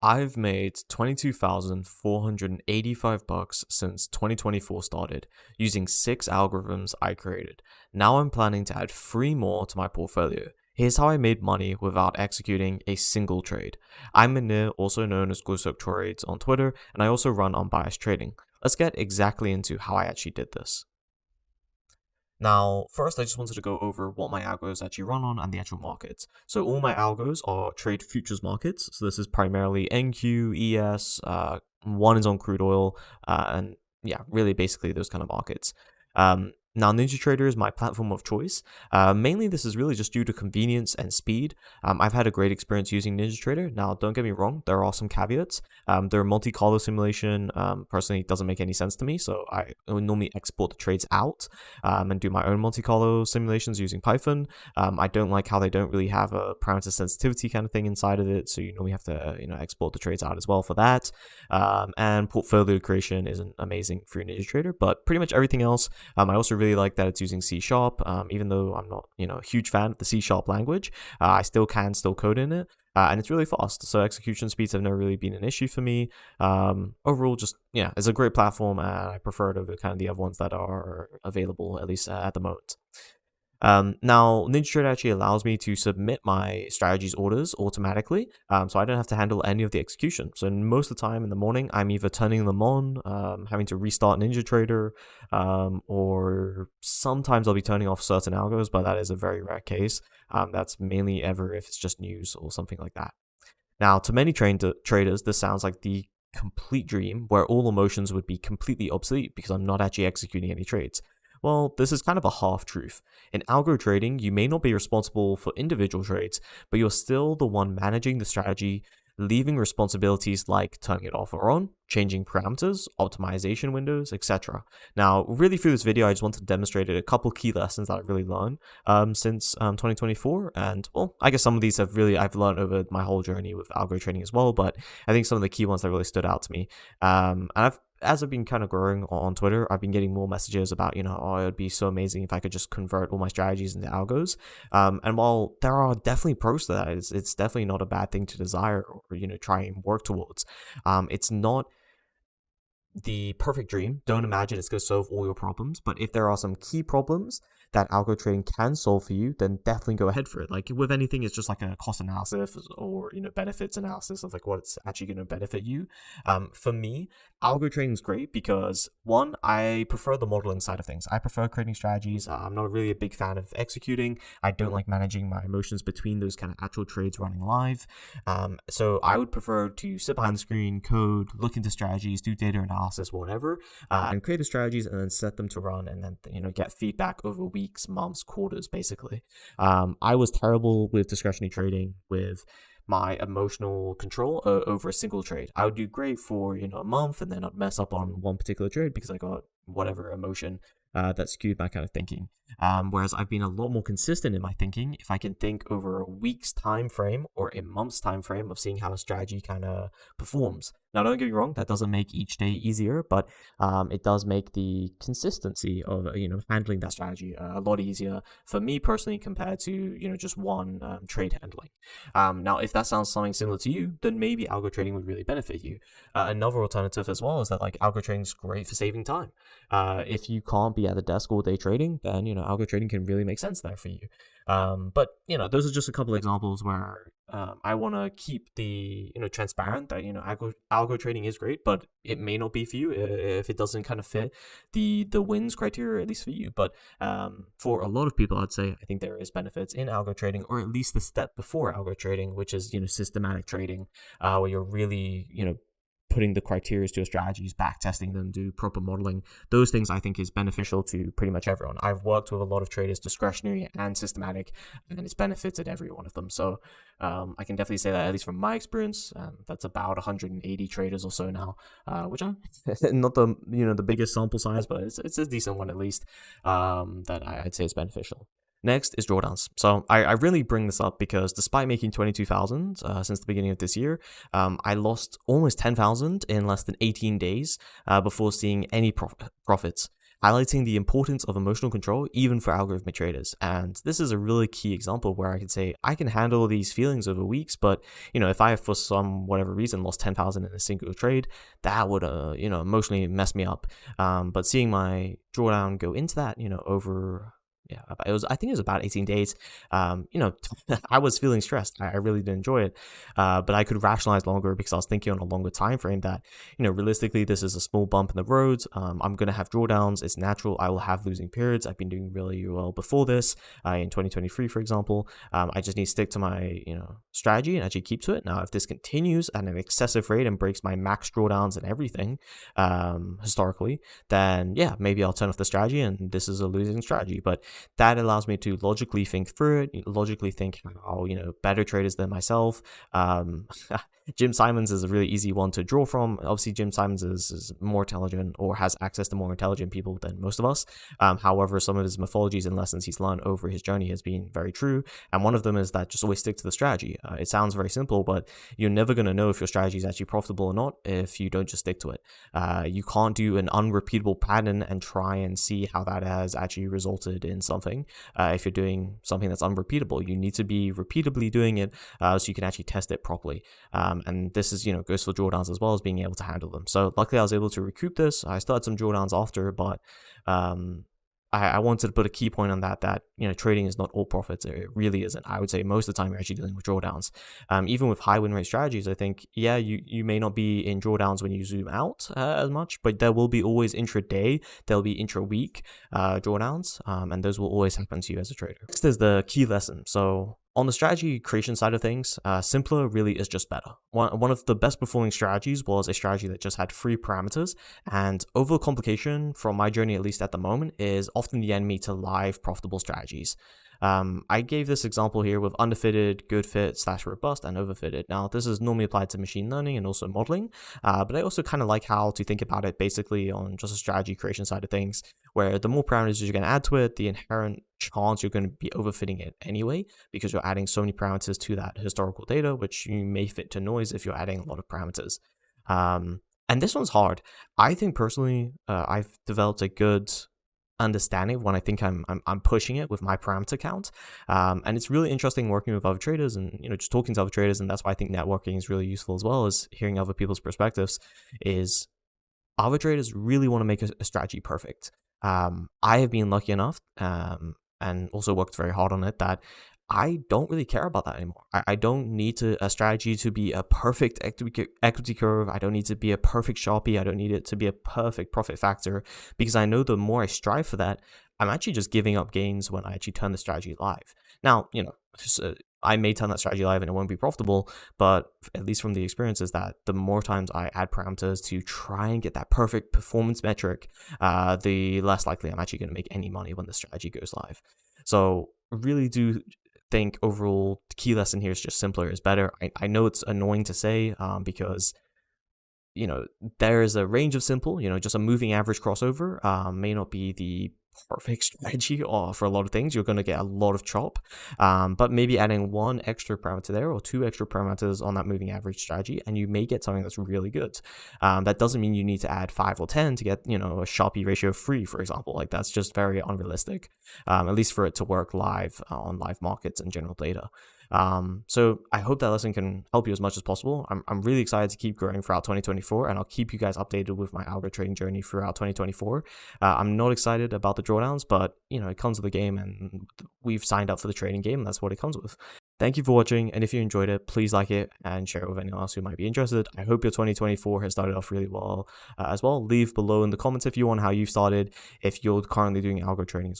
I've made 22,485 bucks since 2024 started using 6 algorithms I created. Now I'm planning to add 3 more to my portfolio. Here's how I made money without executing a single trade. I'm Manir, also known as Gusok Trades on Twitter, and I also run Unbiased Trading. Let's get exactly into how I actually did this. Now, first, I just wanted to go over what my algos actually run on and the actual markets. So all my algos are trade futures markets. So this is primarily NQ, ES, one is on crude oil, and yeah, really basically those kind of markets. Now, NinjaTrader is my platform of choice. Mainly, this is really just due to convenience and speed. I've had a great experience using NinjaTrader. Now, don't get me wrong, there are some caveats. Their multi-collar simulation personally doesn't make any sense to me, so I would normally export the trades out and do my own multi-collar simulations using Python. I don't like how they don't really have a parameter sensitivity kind of thing inside of it, so you normally have to export the trades out as well for that. And portfolio creation isn't amazing for NinjaTrader, but pretty much everything else, I also really like that it's using C#, even though I'm not, a huge fan of the C# language. I still code in it, and it's really fast. So execution speeds have never really been an issue for me. Overall, just, it's a great platform, and I prefer it over kind of the other ones that are available, at least at the moment. Now, NinjaTrader actually allows me to submit my strategies orders automatically, so I don't have to handle any of the execution. So most of the time in the morning, I'm either turning them on, having to restart NinjaTrader, or sometimes I'll be turning off certain algos, but that is a very rare case. That's mainly ever if it's just news or something like that. Now, to many traders, this sounds like the complete dream where all emotions would be completely obsolete because I'm not actually executing any trades. Well, this is kind of a half-truth. In algo trading, you may not be responsible for individual trades, but you're still the one managing the strategy, leaving responsibilities like turning it off or on, changing parameters, optimization windows, etc. Now, really through this video, I just want to demonstrate a couple key lessons that I've really learned since 2024. And, well, I guess some of these I've learned over my whole journey with algo trading as well, but I think some of the key ones that really stood out to me. And as I've been kind of growing on Twitter, I've been getting more messages about, oh, it would be so amazing if I could just convert all my strategies into algos. And while there are definitely pros to that, it's definitely not a bad thing to desire or, try and work towards. It's not the perfect dream. Don't imagine it's going to solve all your problems, but if there are some key problems that algo trading can solve for you, then definitely go ahead for it. Like with anything, it's just like a cost analysis or benefits analysis of like what it's actually going to benefit you. For me, algo trading is great because one, I prefer the modeling side of things. I prefer creating strategies. I'm not really a big fan of executing. I don't like managing my emotions between those kind of actual trades running live. So I would prefer to sit behind the screen, code, look into strategies, do data analysis, whatever, and create the strategies and then set them to run and then get feedback over weeks, months, quarters, basically. I was terrible with discretionary trading, with my emotional control over a single trade. I would do great for a month, and then I'd mess up on one particular trade because I got whatever emotion that skewed my kind of thinking. Whereas I've been a lot more consistent in my thinking if I can think over a week's time frame or a month's time frame of seeing how a strategy kind of performs. Now, don't get me wrong, that doesn't make each day easier, but it does make the consistency of handling that strategy a lot easier for me personally compared to just one trade handling. Now, if that sounds something similar to you, then maybe algo trading would really benefit you. Another alternative as well is that like algo trading is great for saving time. If you can't be at the desk all day trading, then algo trading can really make sense there for you. But those are just a couple of examples where I want to keep the transparent that algo trading is great, but it may not be for you if it doesn't kind of fit the wins criteria, at least for you. But for a lot of people, I'd say I think there is benefits in algo trading, or at least the step before algo trading, which is systematic trading, where you're really putting the criteria to your strategies, back testing them, do proper modeling. Those things I think is beneficial to pretty much everyone. I've worked with a lot of traders, discretionary and systematic, and it's benefited every one of them. So I can definitely say that, at least from my experience, that's about 180 traders or so now, which are not the the biggest sample size, but it's a decent one at least, that I'd say is beneficial. Next is drawdowns. So I really bring this up because despite making 22,000 since the beginning of this year, I lost almost 10,000 in less than 18 days before seeing any profits. highlighting the importance of emotional control even for algorithmic traders. And this is a really key example where I can say I can handle these feelings over weeks, but if I for some whatever reason lost 10,000 in a single trade, that would emotionally mess me up. But seeing my drawdown go into that, over I think it was about 18 days. I was feeling stressed. I really did enjoy it. But I could rationalize longer because I was thinking on a longer time frame that, realistically, this is a small bump in the road. I'm going to have drawdowns. It's natural. I will have losing periods. I've been doing really well before this, in 2023, for example. I just need to stick to my, strategy and actually keep to it. Now, if this continues at an excessive rate and breaks my max drawdowns and everything, historically, then yeah, maybe I'll turn off the strategy and this is a losing strategy. But that allows me to logically think through it, logically think how, better traders than myself. Jim Simons is a really easy one to draw from. Obviously, Jim Simons is more intelligent or has access to more intelligent people than most of us. However, some of his mythologies and lessons he's learned over his journey has been very true. And one of them is that just always stick to the strategy. It sounds very simple, but you're never going to know if your strategy is actually profitable or not if you don't just stick to it. You can't do an unrepeatable pattern and try and see how that has actually resulted in something. If you're doing something that's unrepeatable, you need to be repeatably doing it so you can actually test it properly. And this is, goes for drawdowns as well as being able to handle them. So luckily I was able to recoup this. I still had some drawdowns after, but I wanted to put a key point on that trading is not all profits. It really isn't. I would say most of the time you're actually dealing with drawdowns. Even with high win rate strategies, I think, yeah, you may not be in drawdowns when you zoom out as much, but there will be always intraday, there'll be intra-week drawdowns, and those will always happen to you as a trader. Next is the key lesson. So on the strategy creation side of things, simpler really is just better. One of the best performing strategies was a strategy that just had 3 parameters, and overcomplication, from my journey at least at the moment, is often the enemy to live profitable strategies. I gave this example here with underfitted, good fit / robust, and overfitted. Now, this is normally applied to machine learning and also modeling, but I also kind of like how to think about it basically on just a strategy creation side of things, where the more parameters you're going to add to it, the inherent chance you're going to be overfitting it anyway, because you're adding so many parameters to that historical data, which you may fit to noise if you're adding a lot of parameters. And this one's hard. I think personally, I've developed a good understanding of when I think I'm pushing it with my parameter count, and it's really interesting working with other traders and just talking to other traders, and that's why I think networking is really useful as well as hearing other people's perspectives. Is other traders really want to make a strategy perfect. I have been lucky enough and also worked very hard on it that I don't really care about that anymore. I don't need a strategy to be a perfect equity curve. I don't need to be a perfect Sharpie. I don't need it to be a perfect profit factor, because I know the more I strive for that, I'm actually just giving up gains when I actually turn the strategy live. Now, I may turn that strategy live and it won't be profitable, but at least from the experience is that the more times I add parameters to try and get that perfect performance metric, the less likely I'm actually going to make any money when the strategy goes live. So really do think overall the key lesson here is just simpler is better. I know it's annoying to say because there is a range of simple, just a moving average crossover may not be the perfect strategy for a lot of things. You're going to get a lot of chop, but maybe adding 1 extra parameter there or 2 extra parameters on that moving average strategy, and you may get something that's really good. That doesn't mean you need to add 5 or 10 to get a Sharpie ratio of 3, for example. Like, that's just very unrealistic, at least for it to work live on live markets and general data. So I hope that lesson can help you as much as possible. I'm really excited to keep growing throughout 2024, and I'll keep you guys updated with my algo trading journey throughout 2024. I'm not excited about the drawdowns, but it comes with the game, and we've signed up for the trading game. And that's what it comes with. Thank you for watching, and if you enjoyed it, please like it and share it with anyone else who might be interested. I hope your 2024 has started off really well as well. Leave below in the comments if you want how you started, if you're currently doing algo trading as well.